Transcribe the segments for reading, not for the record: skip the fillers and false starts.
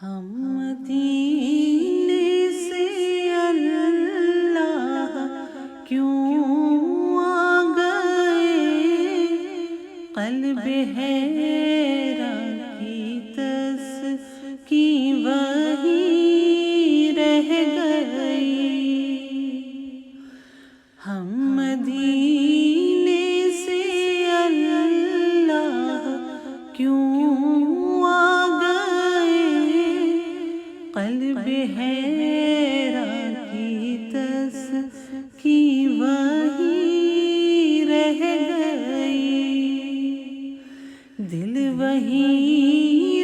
ہم مدینے سے اللہ کیوں آ گئے، قلب حیران کی تسکین وہی رہ گئی۔ ہم مدینے سے اللہ کیوں آ گئے، قلب حیران کی تسکین وہی رہ گئی، دل وہی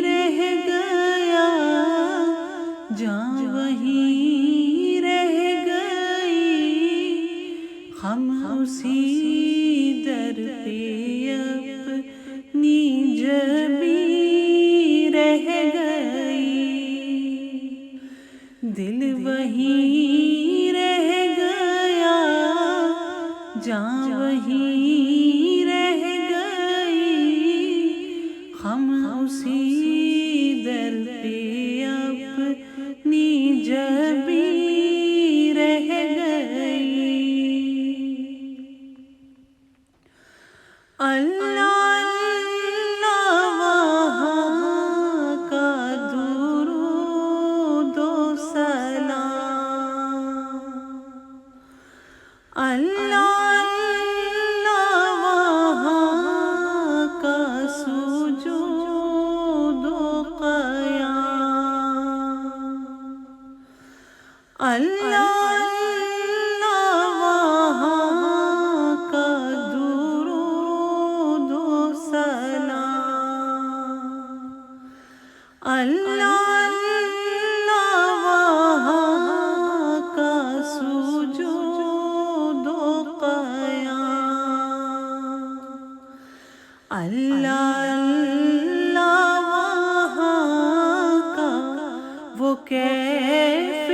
رہ گیا، جان وہی رہ گئی، ہم اسی در پہ اپنی جبیں رہ گئی، دل وہی رہ گیا، جان وہی رہ گئی، ہم اسی در پہ اپنی جبیں رہ گئی۔ اللہ اللہ وہاں کا درود و سلام، اللہ اللہ وہاں کا سجود و قیام، اللہ اللہ وہاں کا درود و سلام، اللہ اللہ وہاں کا سجود و قیام، اللہ اللہ وہاں کا وہ کیف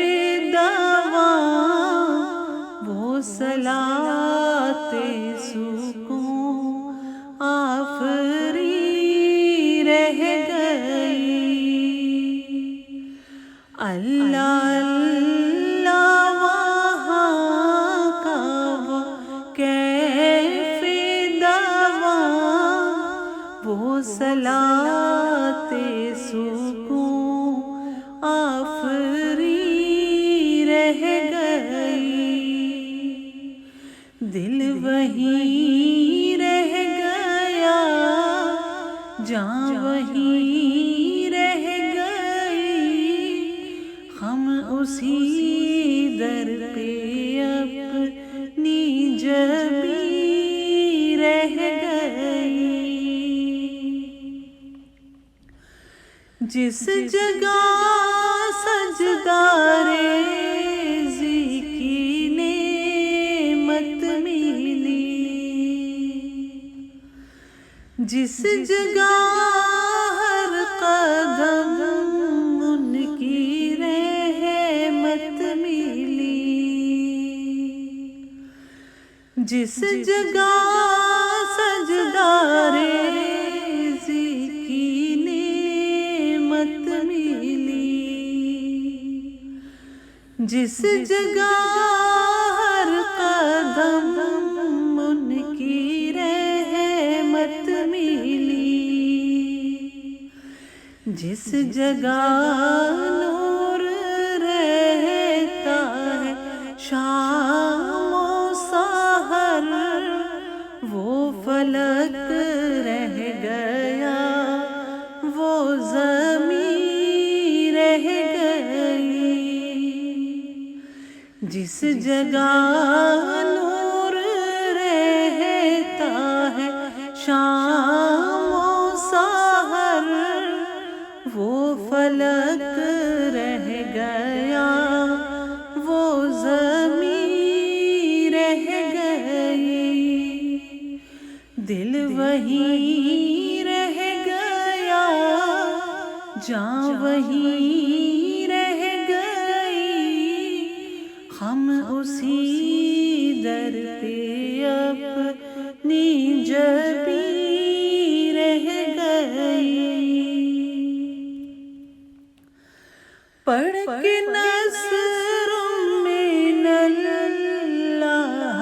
دوام، وہ صلاۃ سکون آفری رہ گئی، اللہ اللہ وہاں کا وہ کیف دوام، وہ صلاۃ سکون آفری رہ گئی، دل وہی رہ گیا، جان وہی رہ گئی، ہم اسی در پہ اپنی جبیں رہ گئی۔ جس جگہ سجدہ ریزی کی نعمت ملی، جس جگہ ہر قدم ان کی رحمت ملی، جس جگہ سجدہ ریزی کی نعمت ملی، جس جگہ ہر قدم ان کی رحمت ملی، جس جگہ نور رہتا ہے شام و سحر، وہ فلک رہ گیا، وہ زمین رہ گئی، جس جگہ نور رہتا ہے شام و سحر، وہ فلک رہ گیا، وہ زمین رہ گئی، دل وہی رہ گیا، جان وہی رہ گئی، ہم اسی در پہ اپنی جبیں رہ گئی۔ پڑھ کے نصر من اللہ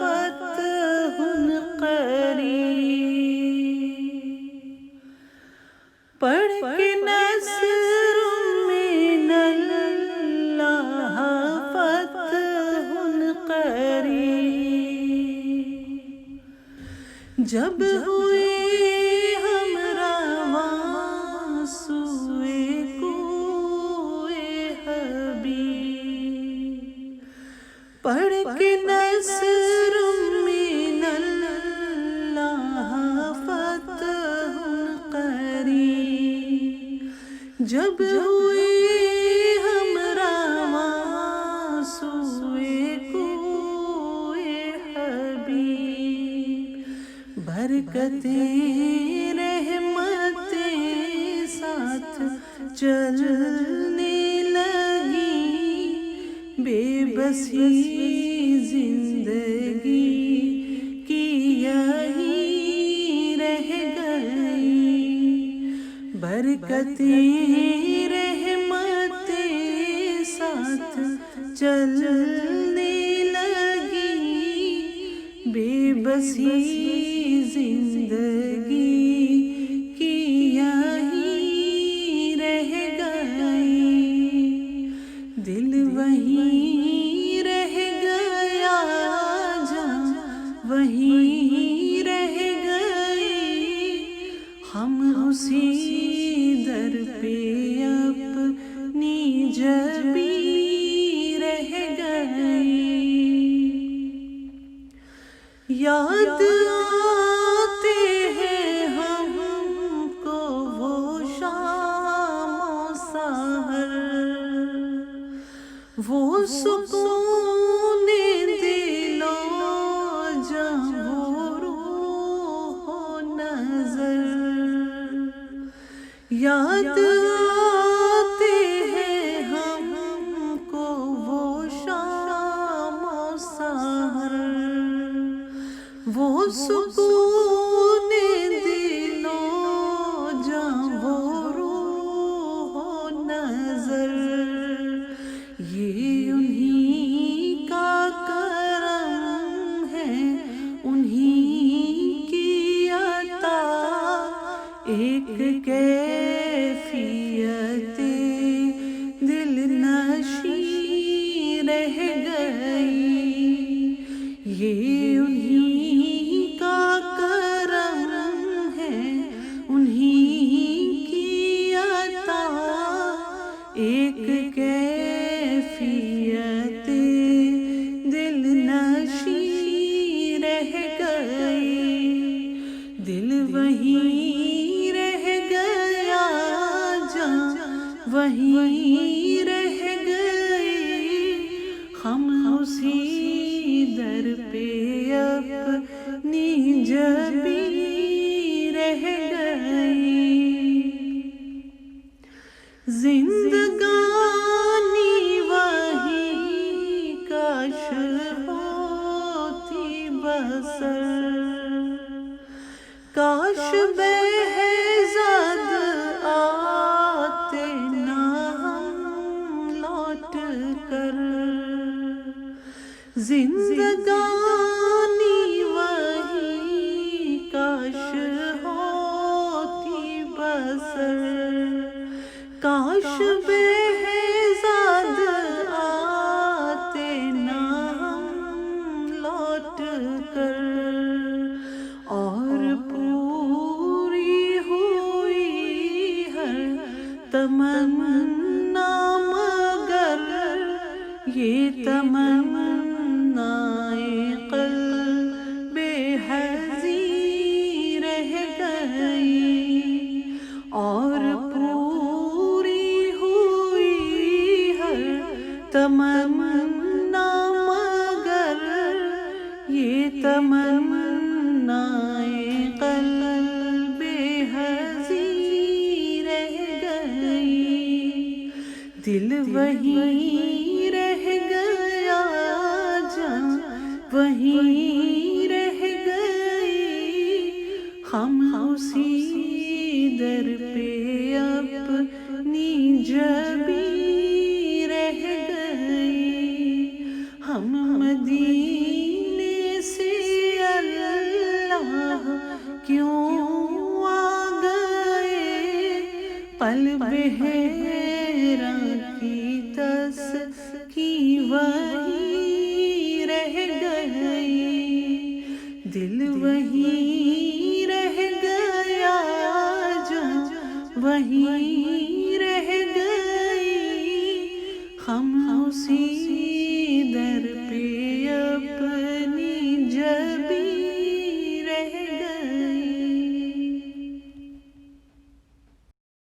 فتح قریب، پڑھ کے نصر من اللہ فتح قریب، جب ہوئے ہم رواں سوئے پڑھ کے نصر من اللہ فتح قریب، جب ہوئے ہم رواں سوئے کوئے حبیب، برکتیں رحمتیں ساتھ چلنے لگی، بے بسی زندگی کی یہی رہ گئی، برکتیں رحمتیں ساتھ چلنے لگی، بے بسی زندگی کی یہی رہ گئی، دل وہیں رہ گیا جہاں وہیں رہ گئی، ہم اسی در پہ اپنی جبی رہ گئی، یاد آتے ہیں ہم کو وہ شام و سحر، وہ سکون دل و جاں وہ روح و نظر، یاد آتے ہیں ہم کو وہ شام و سحر، وہ سکون دل و جاں وہ روح و نظر، یہ انہی کا کرم ہے، انہی کی عطا، ایک کیفیت دل نشیں رہ گئی، یہ انہی کا کرم ہے، انہی کی عطا، ایک کیفیت دل نشیں رہ گئی، دل وہیں رہ گیا جہاں وہیں رہ گئی، ہم اسی در پہ اپنی جبی رہ گئی، زندگانی وہی کاش ہوتی بسر، کاش بہزاد آتے نہ ہم لوٹ کر، زندگانی وہی کاش ہوتی بسر، کاش بہزاد آتے نہ ہم لوٹ کر، اور پوری ہوئی ہر تمنا مگر یہ تمنا قلب حزین رہ گئی، اور پوری ہوئی ہر تمنا مگر یہ تمنا قلب حزین رہ گئی، دل وہیں رہ گیا جہاں وہیں رہ گئی، ہم اسی در پہ اپنی جبی قلب حیراں کی تسکین وہیں رہ گئی، دل وہیں رہ گیا جاں وہیں رہ گئی، ہم اسی در پہ